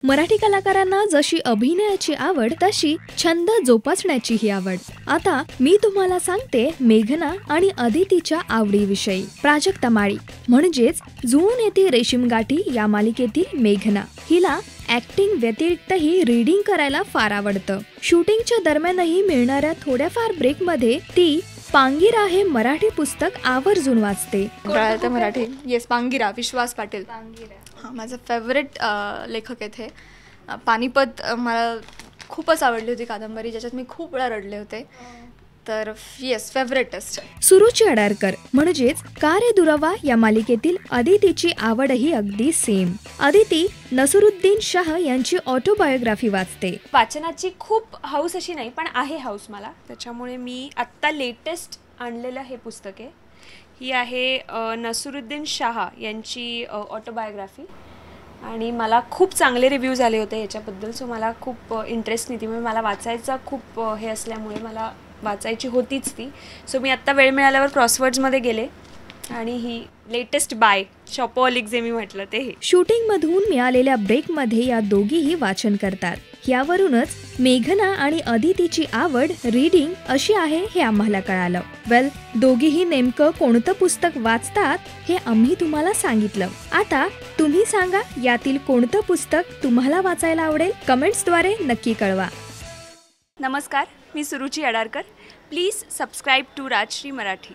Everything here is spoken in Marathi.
मराठी कलाकारांना जशी अभिनयाची आवड तशी छंद जोपासण्याचीही आवड। आता मी तुम्हाला सांगते मेघना आणि अदितीच्या आवडीविषयी। प्राजक्ता माळी म्हणजेच जुळून येते रेशीम गाठी या मालिकेतील मेघना हिला ऍक्टिंग व्यतिरिक्तही रीडिंग करायला फार आवडतं। शूटिंगच्या दरम्यानही मिळणाऱ्या थोड्याफार ब्रेकमध्ये ती पांगिरा हे मराठी पुस्तक आवर्जून वाचते। मराठी येस पांगिरा विश्वास पाटील हां माझं फेवरेट लेखक आहेत हे। पानिपत मला खूपच आवडली होती कादंबरी, ज्याच्यात मी खूप वेळा रडले होते, तर येस फेवरेटेस्ट। सुरुची अडारकर म्हणजेच का रे दुरावा या मालिकेतील अदितीची आवडही अगदी सेम। अदिती नसरुद्दीन शाह यांची ऑटोबायोग्राफी वाचते। वाचनाची खूप हौस अशी नाही, पण आहे हौस मला, त्याच्यामुळे मी आत्ता लेटेस्ट आणलेलं हे पुस्तक आहे। ही आहे नसरुद्दीन शाह यांची ऑटोबायोग्राफी आणि मला खूप चांगले रिव्ह्यूज आले होते याच्याबद्दल, सो मला खूप इंटरेस्ट नाही, म्हणजे मला वाचायचा खूप हे असल्यामुळे मला वाचायची होतीच ती, सो मी आत्ता वेळ मिळाल्यावर क्रॉसवर्ड्समध्ये गेले आणि ही लेटेस्ट बाय शॉपोलिक जे मी म्हटलं ते हे। शूटिंग मधून मिळालेल्या ब्रेकमध्ये या दोघीही वाचन करतात। यावरूनच मेघना आणि अदितीची आवड रीडिंग अशी आहे हे आम्हाला कळालं। वेल, दोघीही नेमकं कोणतं पुस्तक वाचतात हे आम्ही तुम्हाला सांगितलं। आता तुम्ही सांगा यातील कोणतं पुस्तक तुम्हाला वाचायला आवडेल, कमेंट्सद्वारे नक्की कळवा। नमस्कार, मी Suruchi Adarkar. Please subscribe to Rajshri Marathi.